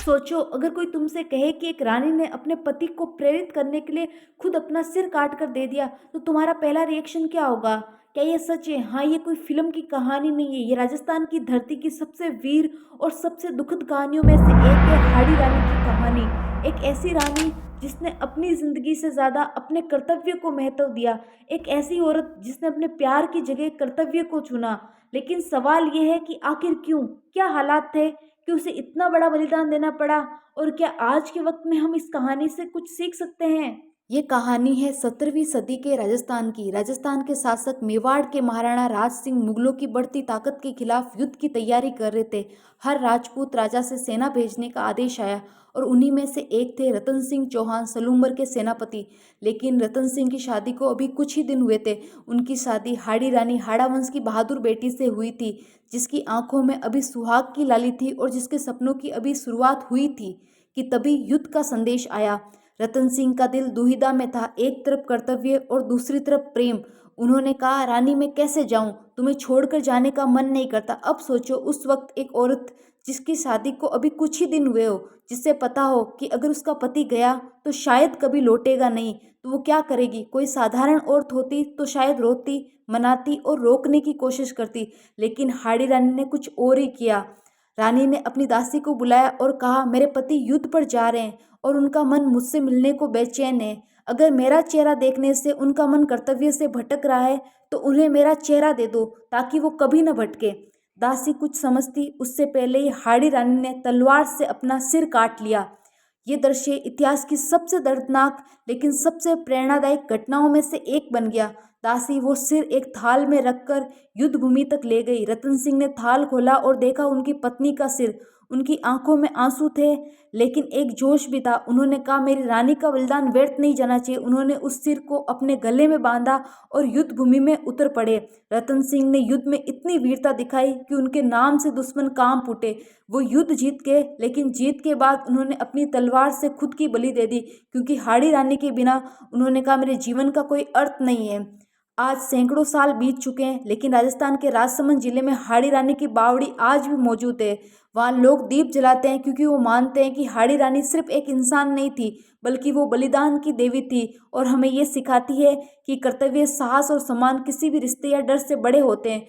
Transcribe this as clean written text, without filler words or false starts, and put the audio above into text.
सोचो, अगर कोई तुमसे कहे कि एक रानी ने अपने पति को प्रेरित करने के लिए खुद अपना सिर काट कर दे दिया, तो तुम्हारा पहला रिएक्शन क्या होगा? क्या ये सच है? हाँ, ये कोई फिल्म की कहानी नहीं है, ये राजस्थान की धरती की सबसे वीर और सबसे दुखद कहानियों में से एक है, हाड़ी रानी की कहानी। एक ऐसी रानी जिसने अपनी जिंदगी से ज्यादा अपने कर्तव्य को महत्व दिया। एक ऐसी औरत जिसने अपने प्यार की जगह कर्तव्य को चुना। लेकिन सवाल यह है कि आखिर क्यों? क्या हालात थे कि उसे इतना बड़ा बलिदान देना पड़ा? और क्या आज के वक्त में हम इस कहानी से कुछ सीख सकते हैं? ये कहानी है 17वीं सदी के राजस्थान की। राजस्थान के शासक मेवाड़ के महाराणा राज सिंह मुगलों की बढ़ती ताकत के खिलाफ युद्ध की तैयारी कर रहे थे। हर राजपूत राजा से सेना भेजने का आदेश आया और उन्हीं में से एक थे रतन सिंह चौहान, सलूम्बर के सेनापति। लेकिन रतन सिंह की शादी को अभी कुछ ही दिन हुए थे। उनकी शादी हाड़ी रानी हाड़ा वंश की बहादुर बेटी से हुई थी, जिसकी आंखों में अभी सुहाग की लाली थी और जिसके सपनों की अभी शुरुआत हुई थी कि तभी युद्ध का संदेश आया। रतन सिंह का दिल दुविधा में था, एक तरफ कर्तव्य और दूसरी तरफ प्रेम। उन्होंने कहा, रानी मैं कैसे जाऊं? तुम्हें छोड़कर जाने का मन नहीं करता। अब सोचो, उस वक्त एक औरत जिसकी शादी को अभी कुछ ही दिन हुए हो, जिससे पता हो कि अगर उसका पति गया तो शायद कभी लौटेगा नहीं, तो वो क्या करेगी? कोई साधारण औरत होती तो शायद रोती, मनाती और रोकने की कोशिश करती। लेकिन हाड़ी रानी ने कुछ और ही किया। रानी ने अपनी दासी को बुलाया और कहा, मेरे पति युद्ध पर जा रहे हैं और उनका मन मुझसे मिलने को बेचैन है। अगर मेरा चेहरा देखने से उनका मन कर्तव्य से भटक रहा है तो उन्हें मेरा चेहरा दे दो ताकि वो कभी न भटके। दासी कुछ समझती उससे पहले ही हाड़ी रानी ने तलवार से अपना सिर काट लिया। ये दृश्य इतिहास की सबसे दर्दनाक लेकिन सबसे प्रेरणादायक घटनाओं में से एक बन गया। दासी वो सिर एक थाल में रखकर युद्ध भूमि तक ले गई। रतन सिंह ने थाल खोला और देखा उनकी पत्नी का सिर। उनकी आंखों में आंसू थे, लेकिन एक जोश भी था। उन्होंने कहा, मेरी रानी का बलिदान व्यर्थ नहीं जाना चाहिए। उन्होंने उस सिर को अपने गले में बांधा और युद्ध भूमि में उतर पड़े। रतन सिंह ने युद्ध में इतनी वीरता दिखाई कि उनके नाम से दुश्मन कांप उठे। वो युद्ध जीत गए, लेकिन जीत के बाद उन्होंने अपनी तलवार से खुद की बलि दे दी, क्योंकि हाड़ी रानी के बिना उन्होंने कहा, मेरे जीवन का कोई अर्थ नहीं है। आज सैकड़ों साल बीत चुके हैं, लेकिन राजस्थान के राजसमंद जिले में हाड़ी रानी की बावड़ी आज भी मौजूद है। वहाँ लोग दीप जलाते हैं क्योंकि वो मानते हैं कि हाड़ी रानी सिर्फ एक इंसान नहीं थी, बल्कि वो बलिदान की देवी थी और हमें ये सिखाती है कि कर्तव्य, साहस और सम्मान किसी भी रिश्ते या डर से बड़े होते हैं।